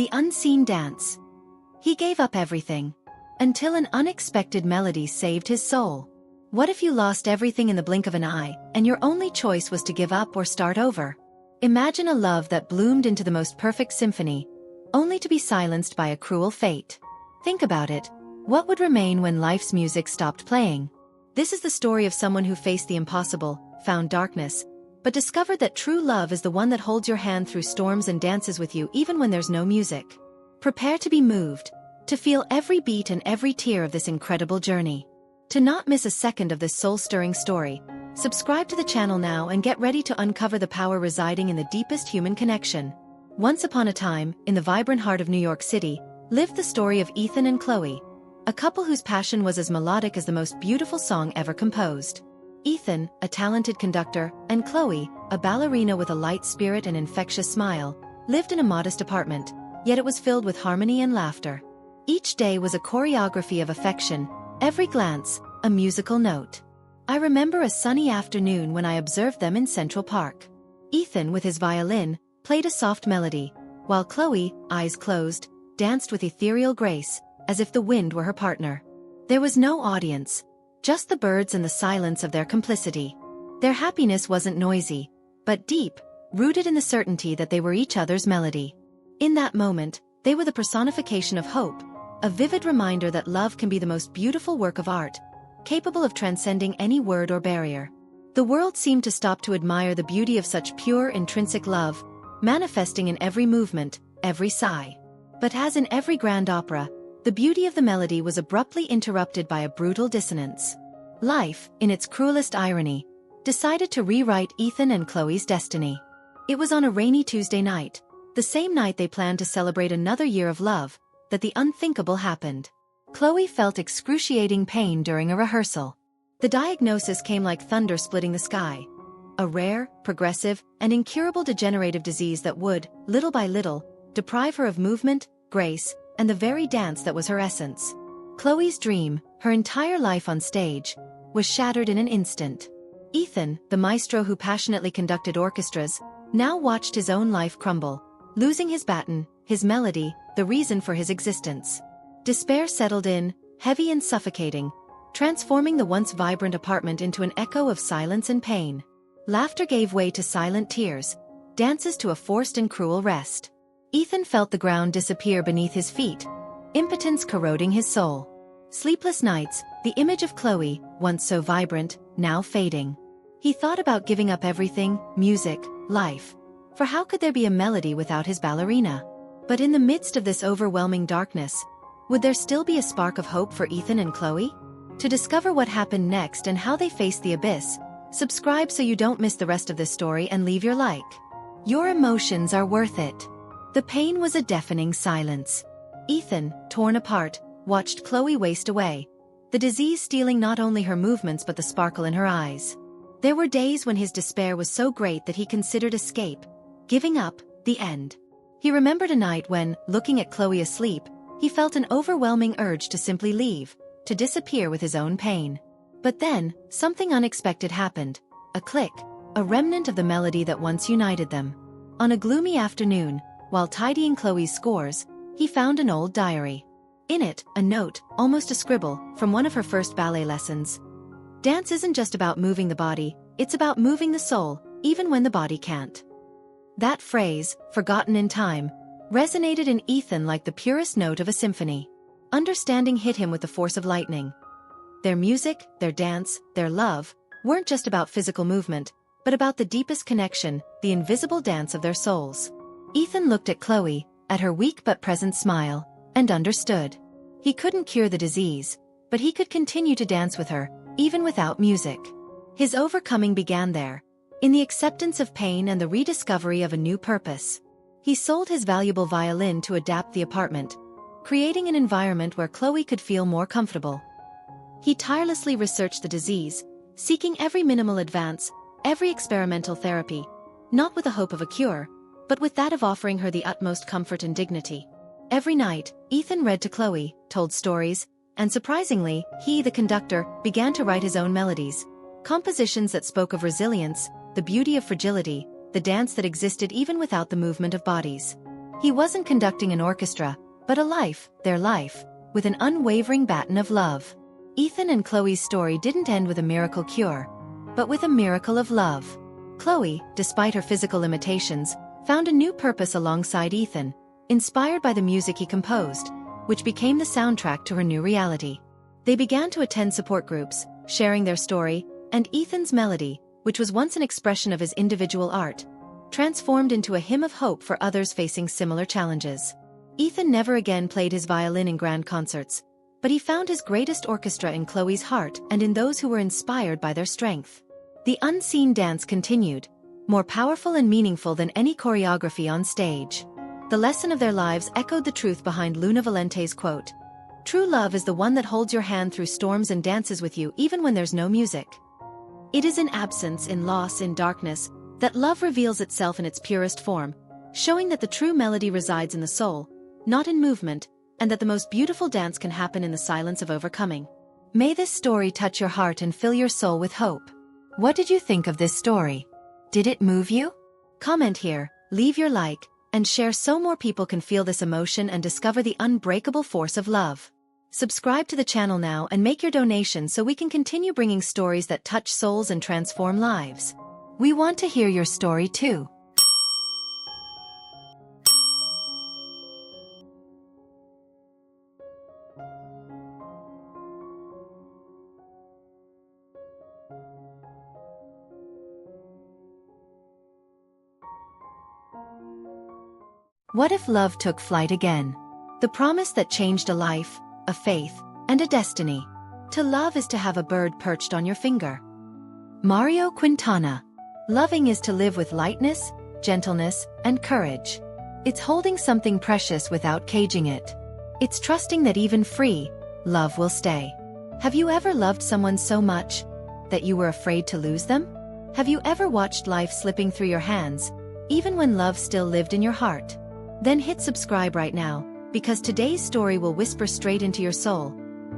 The unseen dance. He gave up everything. Until an unexpected melody saved his soul. What if you lost everything in the blink of an eye, and your only choice was to give up or start over? Imagine a love that bloomed into the most perfect symphony, only to be silenced by a cruel fate. Think about it. What would remain when life's music stopped playing? This is the story of someone who faced the impossible, found darkness, but discovered that true love is the one that holds your hand through storms and dances with you even when there's no music. Prepare to be moved, to feel every beat and every tear of this incredible journey. To not miss a second of this soul-stirring story, subscribe to the channel now and get ready to uncover the power residing in the deepest human connection. Once upon a time, in the vibrant heart of New York City, lived the story of Ethan and Chloe, a couple whose passion was as melodic as the most beautiful song ever composed. Ethan, a talented conductor, and Chloe, a ballerina with a light spirit and infectious smile, lived in a modest apartment, yet it was filled with harmony and laughter. Each day was a choreography of affection, every glance, a musical note. I remember a sunny afternoon when I observed them in Central Park. Ethan, with his violin, played a soft melody, while Chloe, eyes closed, danced with ethereal grace, as if the wind were her partner. There was no audience, just the birds and the silence of their complicity. Their happiness wasn't noisy, but deep, rooted in the certainty that they were each other's melody. In that moment, they were the personification of hope, a vivid reminder that love can be the most beautiful work of art, capable of transcending any word or barrier. The world seemed to stop to admire the beauty of such pure intrinsic love, manifesting in every movement, every sigh. But as in every grand opera, the beauty of the melody was abruptly interrupted by a brutal dissonance. Life, in its cruelest irony, decided to rewrite Ethan and Chloe's destiny. It was on a rainy Tuesday night, the same night they planned to celebrate another year of love, that the unthinkable happened. Chloe felt excruciating pain during a rehearsal. The diagnosis came like thunder splitting the sky. A rare, progressive, and incurable degenerative disease that would, little by little, deprive her of movement, grace, and the very dance that was her essence. Chloe's dream, her entire life on stage, was shattered in an instant. Ethan, the maestro who passionately conducted orchestras, now watched his own life crumble, losing his baton, his melody, the reason for his existence. Despair settled in, heavy and suffocating, transforming the once vibrant apartment into an echo of silence and pain. Laughter gave way to silent tears, dances to a forced and cruel rest. Ethan felt the ground disappear beneath his feet, impotence corroding his soul. Sleepless nights, the image of Chloe, once so vibrant, now fading. He thought about giving up everything, music, life. For how could there be a melody without his ballerina? But in the midst of this overwhelming darkness, would there still be a spark of hope for Ethan and Chloe? To discover what happened next and how they faced the abyss, subscribe so you don't miss the rest of this story and leave your like. Your emotions are worth it. The pain was a deafening silence. Ethan, torn apart, watched Chloe waste away, the disease stealing not only her movements but the sparkle in her eyes. There were days when his despair was so great that he considered escape, giving up, the end. He remembered a night when, looking at Chloe asleep, he felt an overwhelming urge to simply leave, to disappear with his own pain. But then, something unexpected happened. A click, a remnant of the melody that once united them. On a gloomy afternoon, while tidying Chloe's scores, he found an old diary. In it, a note, almost a scribble, from one of her first ballet lessons. Dance isn't just about moving the body, it's about moving the soul, even when the body can't. That phrase, forgotten in time, resonated in Ethan like the purest note of a symphony. Understanding hit him with the force of lightning. Their music, their dance, their love, weren't just about physical movement, but about the deepest connection, the invisible dance of their souls. Ethan looked at Chloe, at her weak but present smile, and understood. He couldn't cure the disease, but he could continue to dance with her, even without music. His overcoming began there, in the acceptance of pain and the rediscovery of a new purpose. He sold his valuable violin to adapt the apartment, creating an environment where Chloe could feel more comfortable. He tirelessly researched the disease, seeking every minimal advance, every experimental therapy, not with the hope of a cure, but with that of offering her the utmost comfort and dignity. Every night, Ethan read to Chloe, told stories, and surprisingly, he, the conductor, began to write his own melodies, compositions that spoke of resilience, the beauty of fragility, the dance that existed even without the movement of bodies. He wasn't conducting an orchestra, but a life, their life, with an unwavering baton of love. Ethan and Chloe's story didn't end with a miracle cure, but with a miracle of love. Chloe, despite her physical limitations, found a new purpose alongside Ethan, inspired by the music he composed, which became the soundtrack to her new reality. They began to attend support groups, sharing their story, and Ethan's melody, which was once an expression of his individual art, transformed into a hymn of hope for others facing similar challenges. Ethan never again played his violin in grand concerts, but he found his greatest orchestra in Chloe's heart and in those who were inspired by their strength. The unseen dance continued, more powerful and meaningful than any choreography on stage. The lesson of their lives echoed the truth behind Luna Valente's quote, "True love is the one that holds your hand through storms and dances with you even when there's no music." It is in absence, in loss, in darkness, that love reveals itself in its purest form, showing that the true melody resides in the soul, not in movement, and that the most beautiful dance can happen in the silence of overcoming. May this story touch your heart and fill your soul with hope. What did you think of this story? Did it move you? Comment here, leave your like, and share so more people can feel this emotion and discover the unbreakable force of love. Subscribe to the channel now and make your donation so we can continue bringing stories that touch souls and transform lives. We want to hear your story too. What if love took flight again? The promise that changed a life, a faith, and a destiny. To love is to have a bird perched on your finger. Mario Quintana. Loving is to live with lightness, gentleness, and courage. It's holding something precious without caging it. It's trusting that even free, love will stay. Have you ever loved someone so much that you were afraid to lose them? Have you ever watched life slipping through your hands, even when love still lived in your heart? Then hit subscribe right now, because today's story will whisper straight into your soul,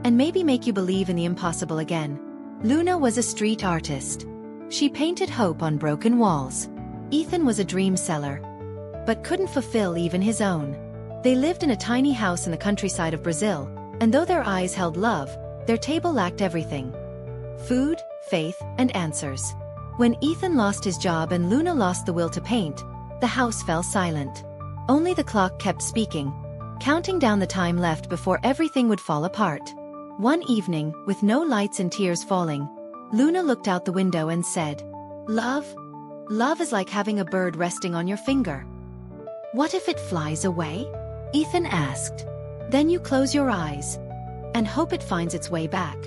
and maybe make you believe in the impossible again. Luna was a street artist. She painted hope on broken walls. Ethan was a dream seller, but couldn't fulfill even his own. They lived in a tiny house in the countryside of Brazil, and though their eyes held love, their table lacked everything: food, faith, and answers. When Ethan lost his job and Luna lost the will to paint, the house fell silent. Only the clock kept speaking, counting down the time left before everything would fall apart. One evening, with no lights and tears falling, Luna looked out the window and said, "Love? Love is like having a bird resting on your finger. What if it flies away?" Ethan asked. "Then you close your eyes and hope it finds its way back."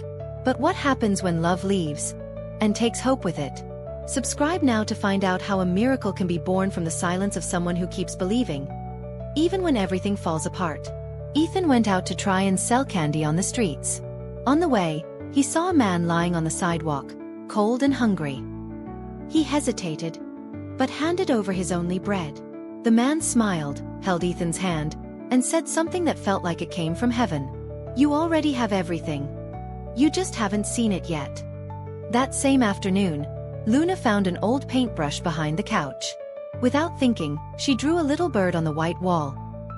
But what happens when love leaves and takes hope with it? Subscribe now to find out how a miracle can be born from the silence of someone who keeps believing, even when everything falls apart. Ethan went out to try and sell candy on the streets. On the way, he saw a man lying on the sidewalk, cold and hungry. He hesitated, but handed over his only bread. The man smiled, held Ethan's hand, and said something that felt like it came from heaven. "You already have everything. You just haven't seen it yet." That same afternoon, Luna found an old paintbrush behind the couch. Without thinking, she drew a little bird on the white wall,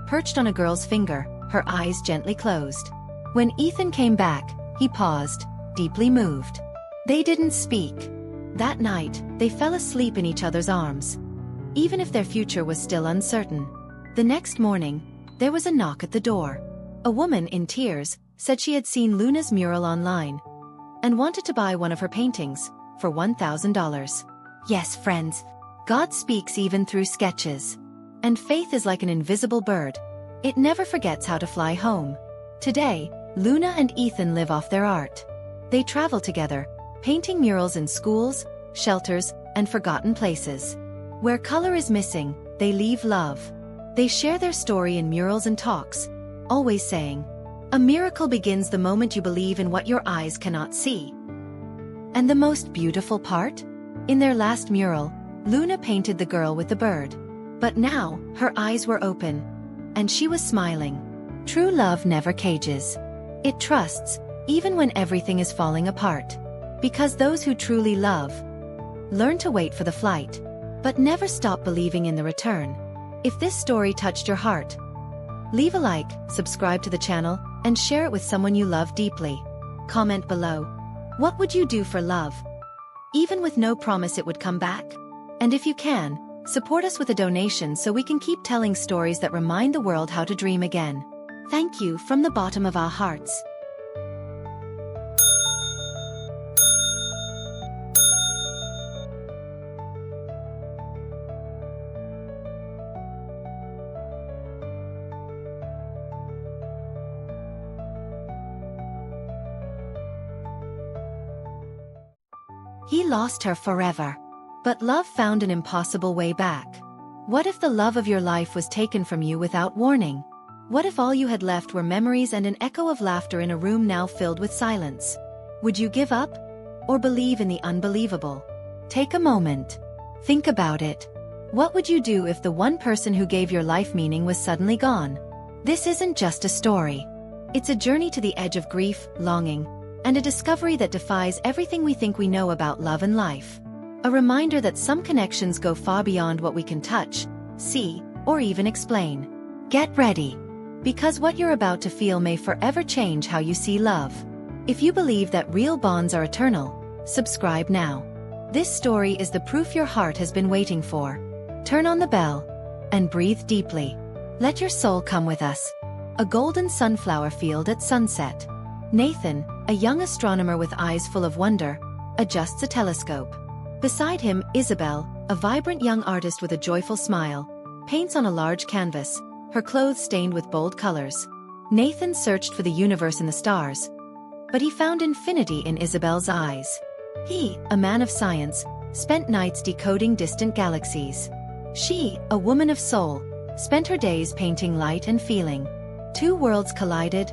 perched on a girl's finger, her eyes gently closed. When Ethan came back, he paused, deeply moved. They didn't speak. That night, they fell asleep in each other's arms, even if their future was still uncertain. The next morning, there was a knock at the door. A woman in tears said she had seen Luna's mural online and wanted to buy one of her paintings for $1,000. Yes, friends, God speaks even through sketches. And faith is like an invisible bird. It never forgets how to fly home. Today, Luna and Ethan live off their art. They travel together, painting murals in schools, shelters, and forgotten places. Where color is missing, they leave love. They share their story in murals and talks, always saying, "A miracle begins the moment you believe in what your eyes cannot see." And the most beautiful part? In their last mural, Luna painted the girl with the bird. But now, her eyes were open, and she was smiling. True love never cages. It trusts, even when everything is falling apart. Because those who truly love learn to wait for the flight, but never stop believing in the return. If this story touched your heart, leave a like, subscribe to the channel, and share it with someone you love deeply. Comment below. What would you do for love? Even with no promise it would come back? And if you can, support us with a donation so we can keep telling stories that remind the world how to dream again. Thank you from the bottom of our hearts. He lost her forever. But love found an impossible way back. What if the love of your life was taken from you without warning? What if all you had left were memories and an echo of laughter in a room now filled with silence? Would you give up? Or believe in the unbelievable? Take a moment. Think about it. What would you do if the one person who gave your life meaning was suddenly gone? This isn't just a story. It's a journey to the edge of grief, longing, and a discovery that defies everything we think we know about love and life. A reminder that some connections go far beyond what we can touch, see, or even explain. Get ready. Because what you're about to feel may forever change how you see love. If you believe that real bonds are eternal, subscribe now. This story is the proof your heart has been waiting for. Turn on the bell and breathe deeply. Let your soul come with us. A golden sunflower field at sunset. Nathan, a young astronomer with eyes full of wonder, adjusts a telescope. Beside him, Isabel, a vibrant young artist with a joyful smile, paints on a large canvas, her clothes stained with bold colors. Nathan searched for the universe in the stars, but he found infinity in Isabel's eyes. He, a man of science, spent nights decoding distant galaxies. She, a woman of soul, spent her days painting light and feeling. Two worlds collided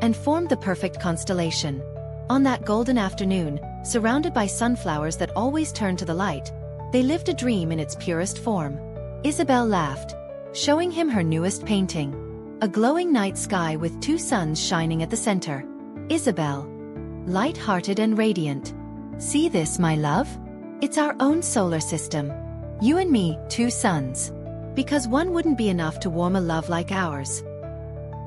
and formed the perfect constellation. On that golden afternoon, surrounded by sunflowers that always turned to the light, they lived a dream in its purest form. Isabel laughed, showing him her newest painting. A glowing night sky with two suns shining at the center. Isabel, light-hearted and radiant. See this, my love? It's our own solar system. You and me, two suns. Because one wouldn't be enough to warm a love like ours.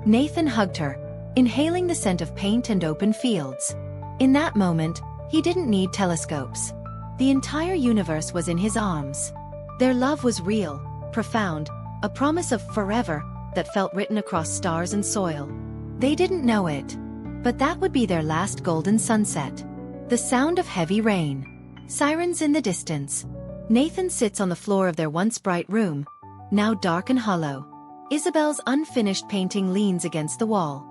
Nathan hugged her, inhaling the scent of paint and open fields. In that moment, he didn't need telescopes. The entire universe was in his arms. Their love was real, profound, a promise of forever that felt written across stars and soil. They didn't know it, but that would be their last golden sunset. The sound of heavy rain. Sirens in the distance. Nathan sits on the floor of their once bright room, now dark and hollow. Isabel's unfinished painting leans against the wall.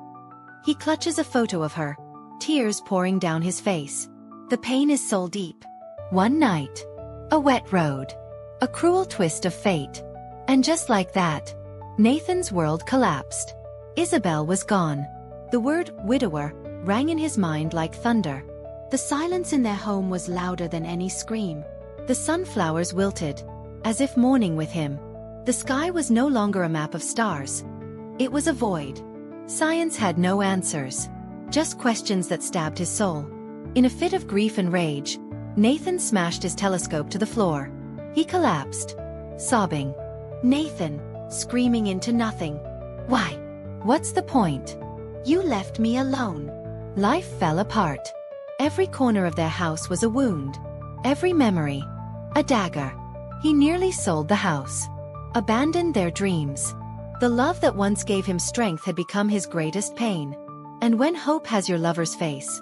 He clutches a photo of her, tears pouring down his face. The pain is soul deep. One night. A wet road. A cruel twist of fate. And just like that, Nathan's world collapsed. Isabel was gone. The word widower rang in his mind like thunder. The silence in their home was louder than any scream. The sunflowers wilted, as if mourning with him. The sky was no longer a map of stars. It was a void. Science had no answers, just questions that stabbed his soul. In a fit of grief and rage, Nathan smashed his telescope to the floor. He collapsed, sobbing. Nathan, screaming into nothing. Why? What's the point? You left me alone. Life fell apart. Every corner of their house was a wound. Every memory, a dagger. He nearly sold the house. Abandoned their dreams. The love that once gave him strength had become his greatest pain. And when hope has your lover's face,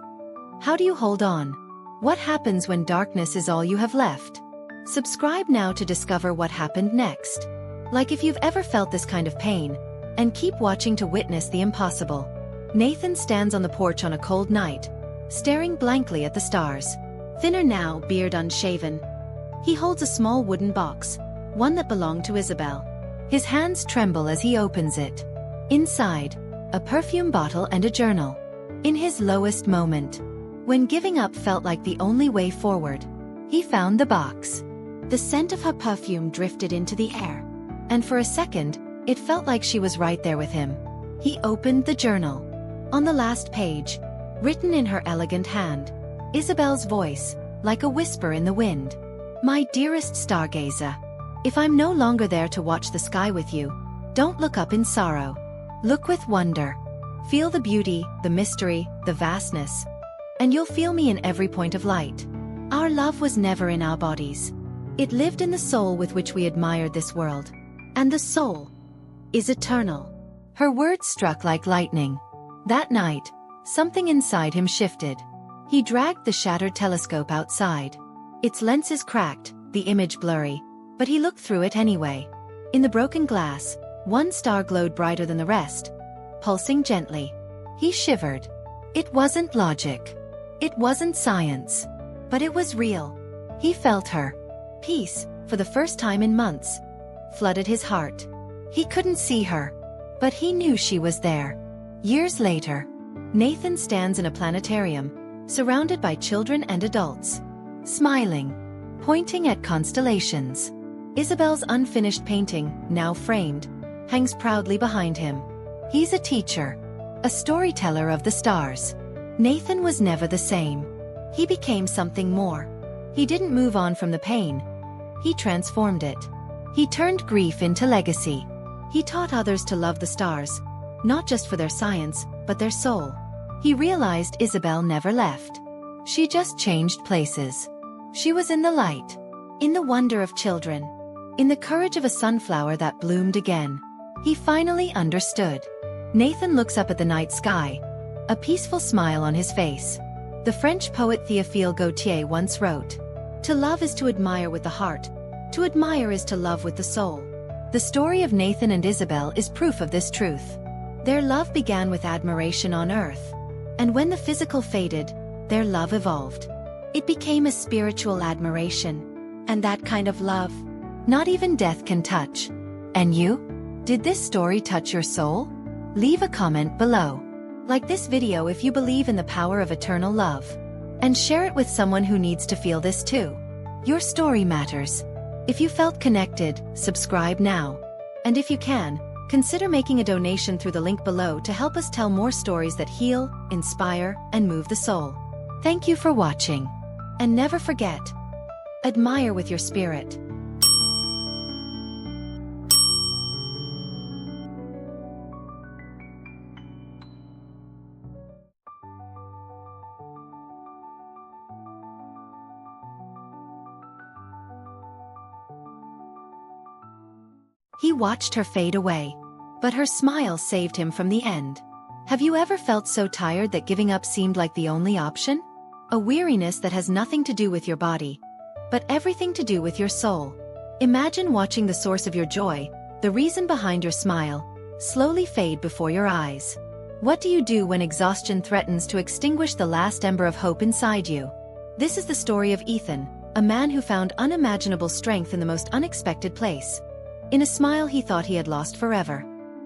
how do you hold on? What happens when darkness is all you have left? Subscribe now to discover what happened next. Like if you've ever felt this kind of pain, and keep watching to witness the impossible. Nathan stands on the porch on a cold night, staring blankly at the stars. Thinner now, beard unshaven. He holds a small wooden box, one that belonged to Isabel. His hands tremble as he opens it. Inside, a perfume bottle and a journal. In his lowest moment, when giving up felt like the only way forward, he found the box. The scent of her perfume drifted into the air, and for a second, it felt like she was right there with him. He opened the journal. On the last page, written in her elegant hand, Isabel's voice, like a whisper in the wind. My dearest stargazer, If I'm no longer there to watch the sky with you, don't look up in sorrow. Look with wonder. Feel the beauty, the mystery, the vastness. And you'll feel me in every point of light. Our love was never in our bodies. It lived in the soul with which we admired this world. And the soul is eternal. Her words struck like lightning. That night, something inside him shifted. He dragged the shattered telescope outside. Its lenses cracked, the image blurry, but he looked through it anyway. In the broken glass, one star glowed brighter than the rest, pulsing gently. He shivered. It wasn't logic. It wasn't science. But it was real. He felt her. Peace, for the first time in months, flooded his heart. He couldn't see her, but he knew she was there. Years later, Nathan stands in a planetarium, surrounded by children and adults, smiling, pointing at constellations. Isabel's unfinished painting, now framed, hangs proudly behind him. He's a teacher, a storyteller of the stars. Nathan was never the same. He became something more. He didn't move on from the pain. He transformed it. He turned grief into legacy. He taught others to love the stars, not just for their science, but their soul. He realized Isabel never left. She just changed places. She was in the light, in the wonder of children, in the courage of a sunflower that bloomed again. He finally understood. Nathan looks up at the night sky, a peaceful smile on his face. The French poet Théophile Gautier once wrote, "To love is to admire with the heart. To admire is to love with the soul." The story of Nathan and Isabel is proof of this truth. Their love began with admiration on earth. And when the physical faded, their love evolved. It became a spiritual admiration. And that kind of love, not even death can touch. And you? Did this story touch your soul? Leave a comment below. Like this video if you believe in the power of eternal love. And share it with someone who needs to feel this too. Your story matters. If you felt connected, subscribe now. And if you can, consider making a donation through the link below to help us tell more stories that heal, inspire, and move the soul. Thank you for watching. And never forget, admire with your spirit. He watched her fade away. But her smile saved him from the end. Have you ever felt so tired that giving up seemed like the only option? A weariness that has nothing to do with your body, but everything to do with your soul. Imagine watching the source of your joy, the reason behind your smile, slowly fade before your eyes. What do you do when exhaustion threatens to extinguish the last ember of hope inside you? This is the story of Ethan, a man who found unimaginable strength in the most unexpected place. In a smile he thought he had lost forever.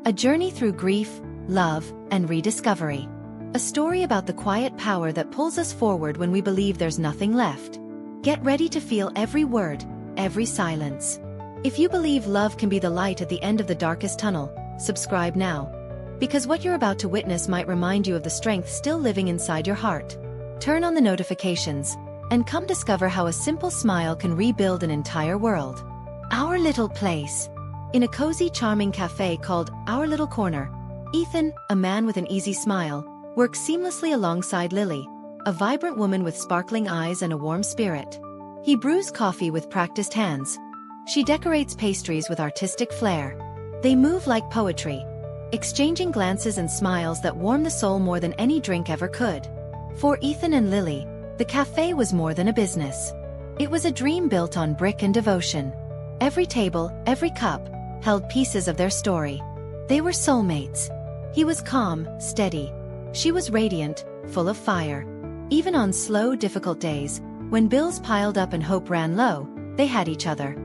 A journey through grief, love, and rediscovery. A story about the quiet power that pulls us forward when we believe there's nothing left. Get ready to feel every word, every silence. If you believe love can be the light at the end of the darkest tunnel, subscribe now. Because what you're about to witness might remind you of the strength still living inside your heart. Turn on the notifications, and come discover how a simple smile can rebuild an entire world. Our little place. In a cozy, charming cafe called Our Little Corner, Ethan, a man with an easy smile, works seamlessly alongside Lily, a vibrant woman with sparkling eyes and a warm spirit. He brews coffee with practiced hands. She decorates pastries with artistic flair. They move like poetry, exchanging glances and smiles that warm the soul more than any drink ever could. For Ethan and Lily, the cafe was more than a business. It was a dream built on brick and devotion. Every table, every cup, held pieces of their story. They were soulmates. He was calm, steady. She was radiant, full of fire. Even on slow, difficult days, when bills piled up and hope ran low, they had each other.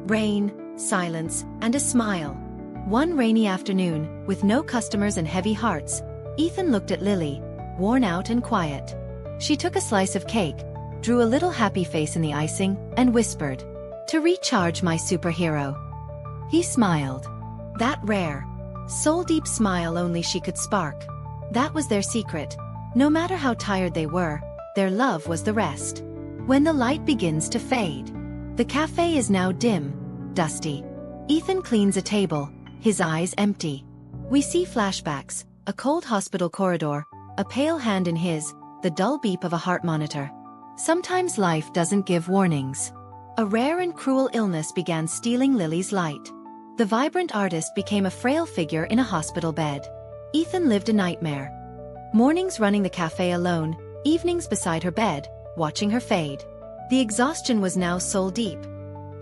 Rain, silence, and a smile. One rainy afternoon, with no customers and heavy hearts, Ethan looked at Lily, worn out and quiet. She took a slice of cake, drew a little happy face in the icing, and whispered, "To recharge my superhero." He smiled. That rare, soul-deep smile only she could spark. That was their secret. No matter how tired they were, their love was the rest. When the light begins to fade. The cafe is now dim, dusty. Ethan cleans a table, his eyes empty. We see flashbacks, a cold hospital corridor, a pale hand in his, the dull beep of a heart monitor. Sometimes life doesn't give warnings. A rare and cruel illness began stealing Lily's light. The vibrant artist became a frail figure in a hospital bed. Ethan lived a nightmare. Mornings running the cafe alone, evenings beside her bed, watching her fade. The exhaustion was now soul-deep,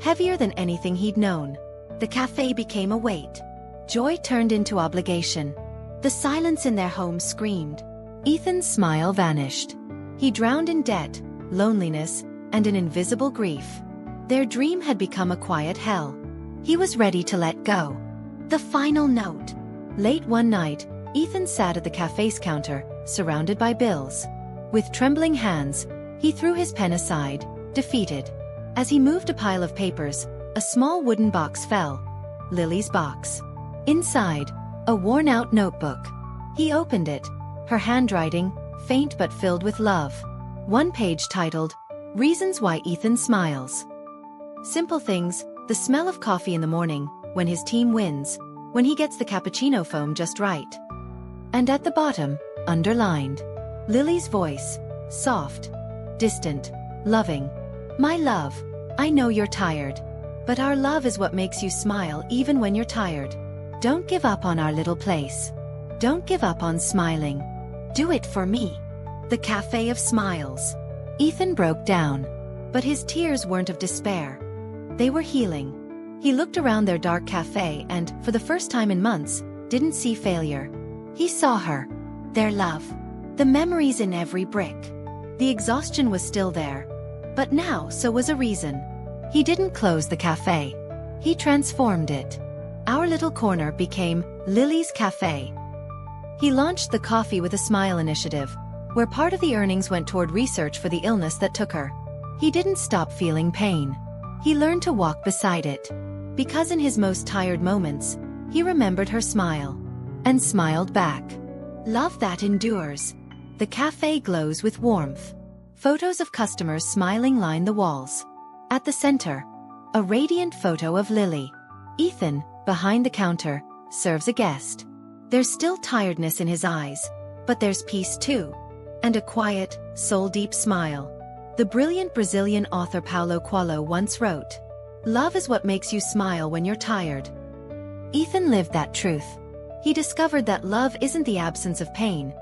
heavier than anything he'd known. The cafe became a weight. Joy turned into obligation. The silence in their home screamed. Ethan's smile vanished. He drowned in debt, loneliness, and an invisible grief. Their dream had become a quiet hell. He was ready to let go. The final note. Late one night, Ethan sat at the cafe's counter, surrounded by bills. With trembling hands, he threw his pen aside, defeated. As he moved a pile of papers, a small wooden box fell. Lily's box. Inside, a worn-out notebook. He opened it, her handwriting, faint but filled with love. One page titled, Reasons Why Ethan Smiles. Simple things, the smell of coffee in the morning, when his team wins, when he gets the cappuccino foam just right. And at the bottom, underlined, Lily's voice, soft, distant, loving. My love, I know you're tired. But our love is what makes you smile even when you're tired. Don't give up on our little place. Don't give up on smiling. Do it for me. The Cafe of Smiles. Ethan broke down. But his tears weren't of despair. They were healing. He looked around their dark cafe and, for the first time in months, didn't see failure. He saw her. Their love. The memories in every brick. The exhaustion was still there. But now so was a reason. He didn't close the cafe. He transformed it. Our little corner became Lily's Cafe. He launched the Coffee with a Smile initiative, where part of the earnings went toward research for the illness that took her. He didn't stop feeling pain. He learned to walk beside it. Because in his most tired moments, he remembered her smile. And smiled back. Love that endures. The cafe glows with warmth. Photos of customers smiling line the walls. At the center, a radiant photo of Lily. Ethan, behind the counter, serves a guest. There's still tiredness in his eyes, but there's peace too. And a quiet, soul-deep smile. The brilliant Brazilian author Paulo Coelho once wrote, "Love is what makes you smile when you're tired." Ethan lived that truth. He discovered that love isn't the absence of pain.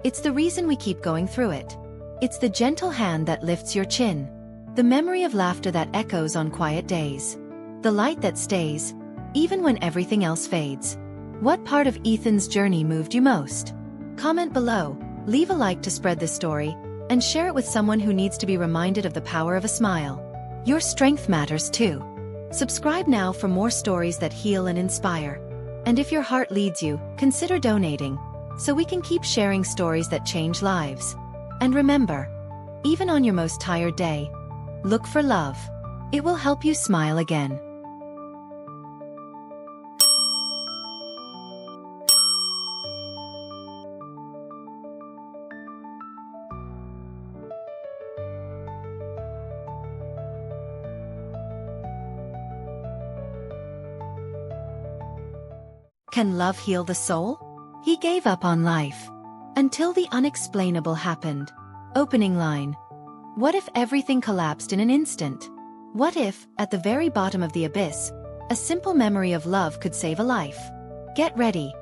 It's the reason we keep going through it. It's the gentle hand that lifts your chin. The memory of laughter that echoes on quiet days. The light that stays, even when everything else fades. What part of Ethan's journey moved you most? Comment below, leave a like to spread this story, and share it with someone who needs to be reminded of the power of a smile. Your strength matters too. Subscribe now for more stories that heal and inspire. And if your heart leads you, consider donating, so we can keep sharing stories that change lives. And remember, even on your most tired day, look for love. It will help you smile again. Can love heal the soul? He gave up on life. Until the unexplainable happened. Opening line. What if everything collapsed in an instant? What if, at the very bottom of the abyss, a simple memory of love could save a life? Get ready.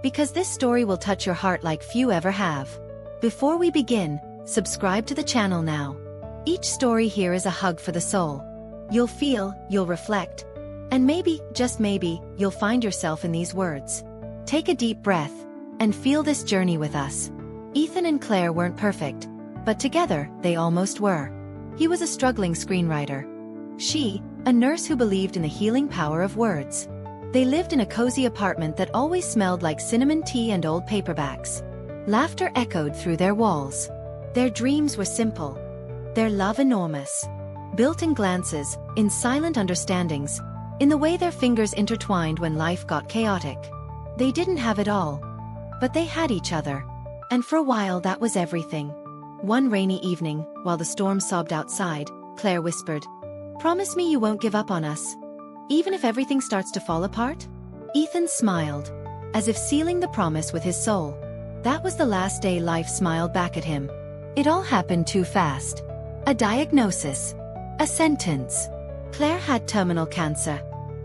Because this story will touch your heart like few ever have. Before we begin, subscribe to the channel now. Each story here is a hug for the soul. You'll feel, you'll reflect, and maybe, just maybe, you'll find yourself in these words. Take a deep breath, and feel this journey with us. Ethan and Claire weren't perfect, but together, they almost were. He was a struggling screenwriter. She, a nurse who believed in the healing power of words. They lived in a cozy apartment that always smelled like cinnamon tea and old paperbacks. Laughter echoed through their walls. Their dreams were simple. Their love enormous. Built in glances, in silent understandings, in the way their fingers intertwined when life got chaotic. They didn't have it all. But they had each other. And for a while that was everything. One rainy evening, while the storm sobbed outside, Claire whispered, "Promise me you won't give up on us." Even if everything starts to fall apart? Ethan smiled, as if sealing the promise with his soul. That was the last day life smiled back at him. It all happened too fast. A diagnosis. A sentence. Claire had terminal cancer.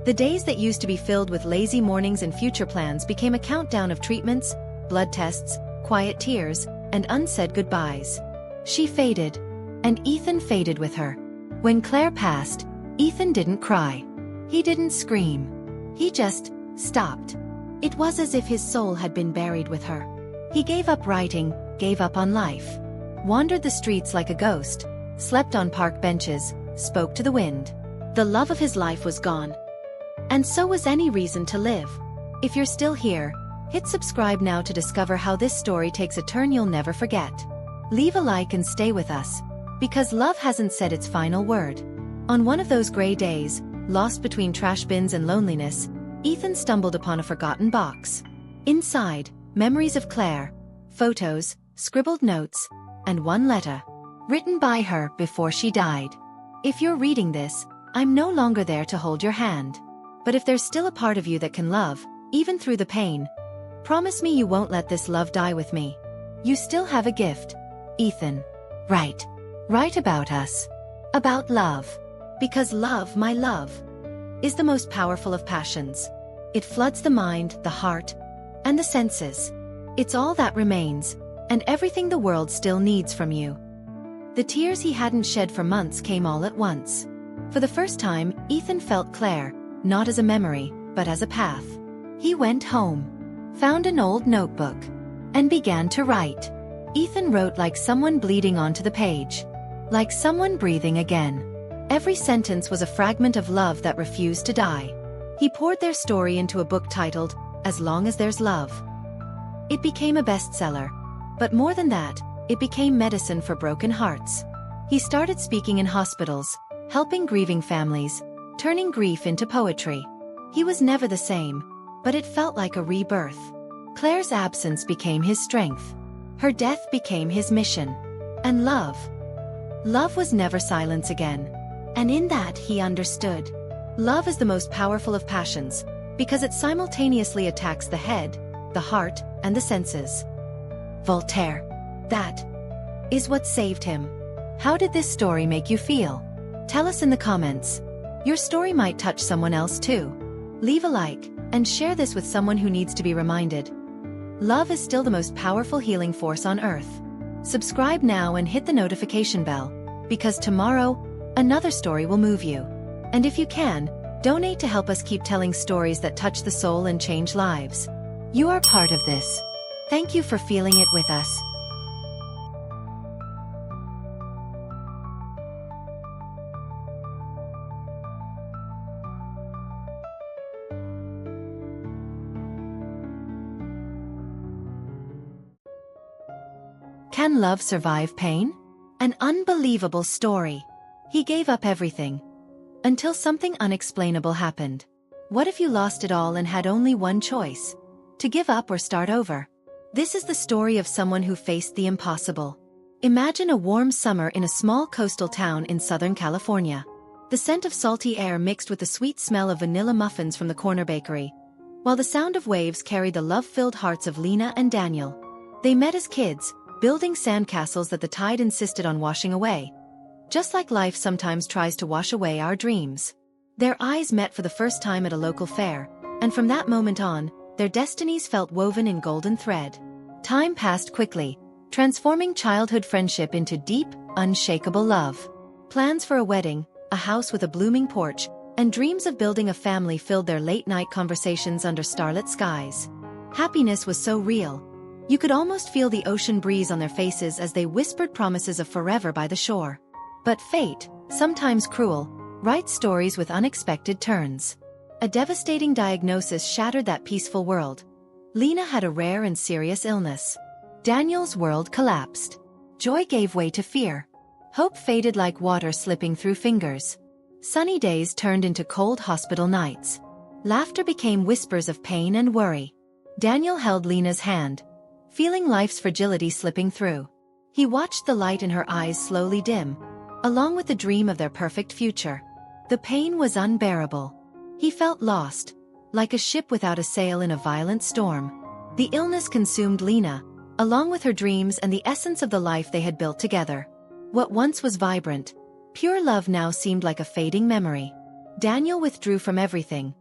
The days that used to be filled with lazy mornings and future plans became a countdown of treatments, blood tests, quiet tears, and unsaid goodbyes. She faded, and Ethan faded with her. When Claire passed, Ethan didn't cry. He didn't scream. He just stopped. It was as if his soul had been buried with her. He gave up writing, gave up on life. Wandered the streets like a ghost, slept on park benches, spoke to the wind. The love of his life was gone. And so was any reason to live. If you're still here, hit subscribe now to discover how this story takes a turn you'll never forget. Leave a like and stay with us, because love hasn't said its final word. On one of those gray days, lost between trash bins and loneliness, Ethan stumbled upon a forgotten box. Inside, memories of Claire, photos, scribbled notes, and one letter, written by her before she died. If you're reading this, I'm no longer there to hold your hand. But if there's still a part of you that can love, even through the pain, promise me you won't let this love die with me. You still have a gift, Ethan. Write. Write about us. About love. Because love, my love, is the most powerful of passions. It floods the mind, the heart, and the senses. It's all that remains, and everything the world still needs from you. The tears he hadn't shed for months came all at once. For the first time, Ethan felt Claire, not as a memory, but as a path. He went home, found an old notebook, and began to write. Ethan wrote like someone bleeding onto the page. Like someone breathing again. Every sentence was a fragment of love that refused to die. He poured their story into a book titled, As Long as There's Love. It became a bestseller. But more than that, it became medicine for broken hearts. He started speaking in hospitals, helping grieving families, turning grief into poetry. He was never the same, but it felt like a rebirth. Claire's absence became his strength. Her death became his mission. And love. Love was never silence again. And in that he understood. Love is the most powerful of passions, because it simultaneously attacks the head, the heart, and the senses. Voltaire. That is what saved him. How did this story make you feel? Tell us in the comments. Your story might touch someone else too. Leave a like, and share this with someone who needs to be reminded. Love is still the most powerful healing force on earth. Subscribe now and hit the notification bell, because tomorrow, another story will move you. And if you can, donate to help us keep telling stories that touch the soul and change lives. You are part of this. Thank you for feeling it with us. Can love survive pain? An unbelievable story. He gave up everything. Until something unexplainable happened. What if you lost it all and had only one choice? To give up or start over? This is the story of someone who faced the impossible. Imagine a warm summer in a small coastal town in Southern California. The scent of salty air mixed with the sweet smell of vanilla muffins from the corner bakery, while the sound of waves carried the love-filled hearts of Lena and Daniel. They met as kids, building sandcastles that the tide insisted on washing away. Just like life sometimes tries to wash away our dreams. Their eyes met for the first time at a local fair, and from that moment on, their destinies felt woven in golden thread. Time passed quickly, transforming childhood friendship into deep, unshakable love. Plans for a wedding, a house with a blooming porch, and dreams of building a family filled their late-night conversations under starlit skies. Happiness was so real. You could almost feel the ocean breeze on their faces as they whispered promises of forever by the shore. But fate, sometimes cruel, writes stories with unexpected turns. A devastating diagnosis shattered that peaceful world. Lena had a rare and serious illness. Daniel's world collapsed. Joy gave way to fear. Hope faded like water slipping through fingers. Sunny days turned into cold hospital nights. Laughter became whispers of pain and worry. Daniel held Lena's hand, feeling life's fragility slipping through. He watched the light in her eyes slowly dim, along with the dream of their perfect future. The pain was unbearable. He felt lost, like a ship without a sail in a violent storm. The illness consumed Lena, along with her dreams and the essence of the life they had built together. What once was vibrant, pure love now seemed like a fading memory. Daniel withdrew from everything.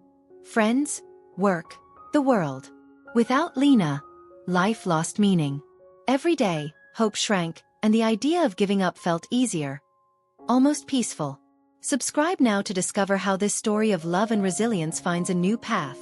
Friends, work, the world. Without Lena, life lost meaning. Every day, hope shrank, and the idea of giving up felt easier. Almost peaceful. Subscribe now to discover how this story of love and resilience finds a new path.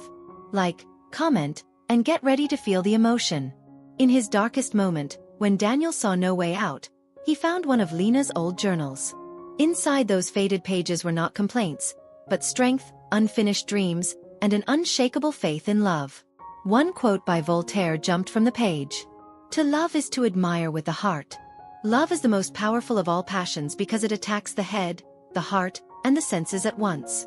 Like, comment, and get ready to feel the emotion. In his darkest moment, when Daniel saw no way out, he found one of Lena's old journals. Inside those faded pages were not complaints, but strength, unfinished dreams, and an unshakable faith in love. One quote by Voltaire jumped from the page. "To love is to admire with the heart." Love is the most powerful of all passions because it attacks the head, the heart, and the senses at once.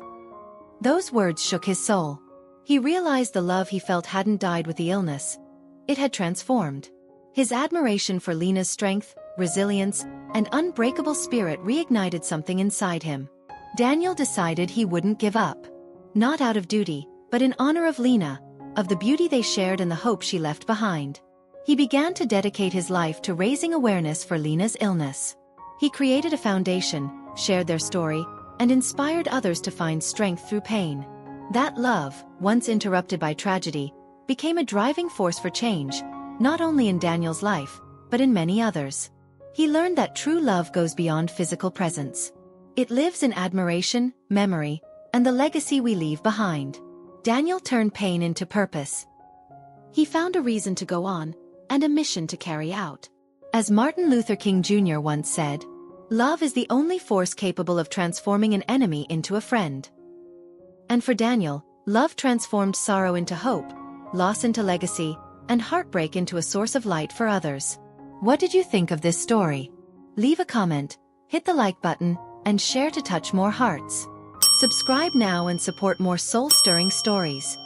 Those words shook his soul. He realized the love he felt hadn't died with the illness. It had transformed. His admiration for Lena's strength, resilience, and unbreakable spirit reignited something inside him. Daniel decided he wouldn't give up. Not out of duty, but in honor of Lena, of the beauty they shared and the hope she left behind. He began to dedicate his life to raising awareness for Lena's illness. He created a foundation, shared their story, and inspired others to find strength through pain. That love, once interrupted by tragedy, became a driving force for change, not only in Daniel's life, but in many others. He learned that true love goes beyond physical presence. It lives in admiration, memory, and the legacy we leave behind. Daniel turned pain into purpose. He found a reason to go on, and a mission to carry out. As Martin Luther King Jr. once said, "Love is the only force capable of transforming an enemy into a friend." And for Daniel, love transformed sorrow into hope, loss into legacy, and heartbreak into a source of light for others. What did you think of this story? Leave a comment, hit the like button, and share to touch more hearts. Subscribe now and support more soul-stirring stories.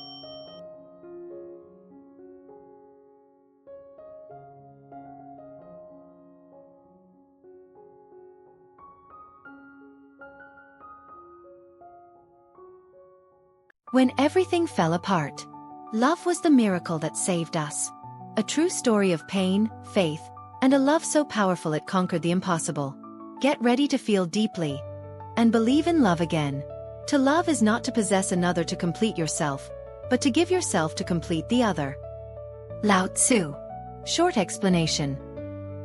When everything fell apart, love was the miracle that saved us. A true story of pain, faith, and a love so powerful it conquered the impossible. Get ready to feel deeply and believe in love again. To love is not to possess another to complete yourself, but to give yourself to complete the other. Lao Tzu. Short explanation.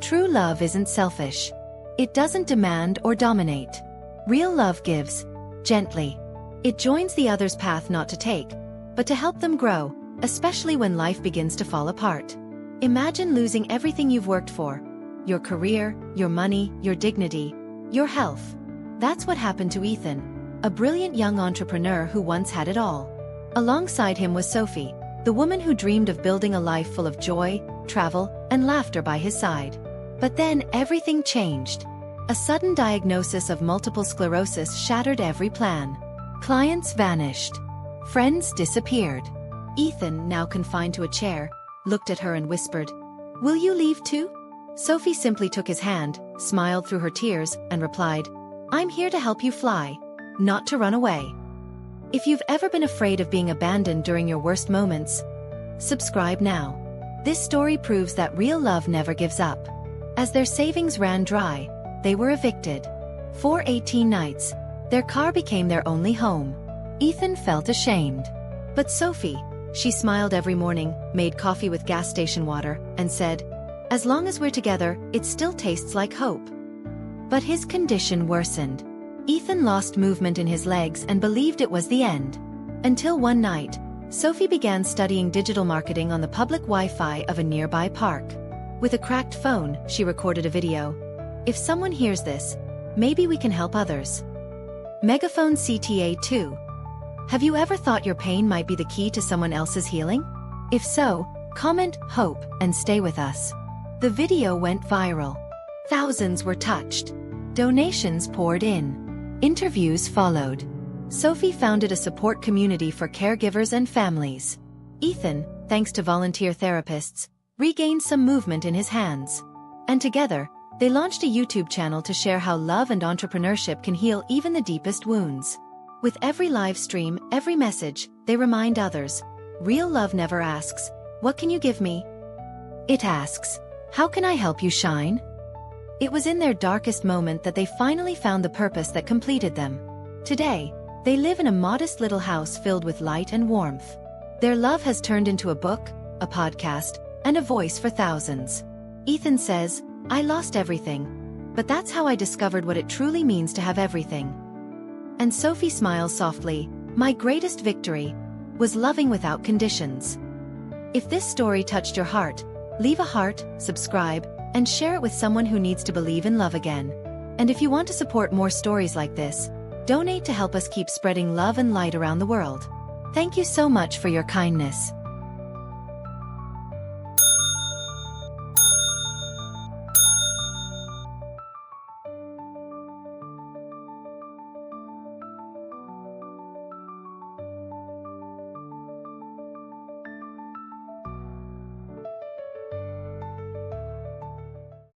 True love isn't selfish. It doesn't demand or dominate. Real love gives, gently. It joins the other's path not to take, but to help them grow, especially when life begins to fall apart. Imagine losing everything you've worked for. Your career, your money, your dignity, your health. That's what happened to Ethan, a brilliant young entrepreneur who once had it all. Alongside him was Sophie, the woman who dreamed of building a life full of joy, travel, and laughter by his side. But then everything changed. A sudden diagnosis of multiple sclerosis shattered every plan. Clients vanished. Friends disappeared. Ethan, now confined to a chair, looked at her and whispered, "Will you leave too?" Sophie simply took his hand, smiled through her tears, and replied, "I'm here to help you fly, not to run away." If you've ever been afraid of being abandoned during your worst moments, subscribe now. This story proves that real love never gives up. As their savings ran dry, they were evicted. For 18 nights, their car became their only home. Ethan felt ashamed. But Sophie, she smiled every morning, made coffee with gas station water, and said, "As long as we're together, it still tastes like hope." But his condition worsened. Ethan lost movement in his legs and believed it was the end. Until one night, Sophie began studying digital marketing on the public Wi-Fi of a nearby park. With a cracked phone, she recorded a video. "If someone hears this, maybe we can help others." Megaphone CTA 2. Have you ever thought your pain might be the key to someone else's healing? If so, comment hope and stay with us. The video went viral. Thousands were touched. Donations poured in. Interviews followed. Sophie founded a support community for caregivers and families. Ethan, thanks to volunteer therapists, regained some movement in his hands. And together, they launched a YouTube channel to share how love and entrepreneurship can heal even the deepest wounds. With every live stream, every message, they remind others. Real love never asks, "What can you give me?" It asks, "How can I help you shine?" It was in their darkest moment that they finally found the purpose that completed them. Today, they live in a modest little house filled with light and warmth. Their love has turned into a book, a podcast, and a voice for thousands. Ethan says, "I lost everything, but that's how I discovered what it truly means to have everything." And Sophie smiles softly, "My greatest victory was loving without conditions." If this story touched your heart, leave a heart, subscribe, and share it with someone who needs to believe in love again. And if you want to support more stories like this, donate to help us keep spreading love and light around the world. Thank you so much for your kindness.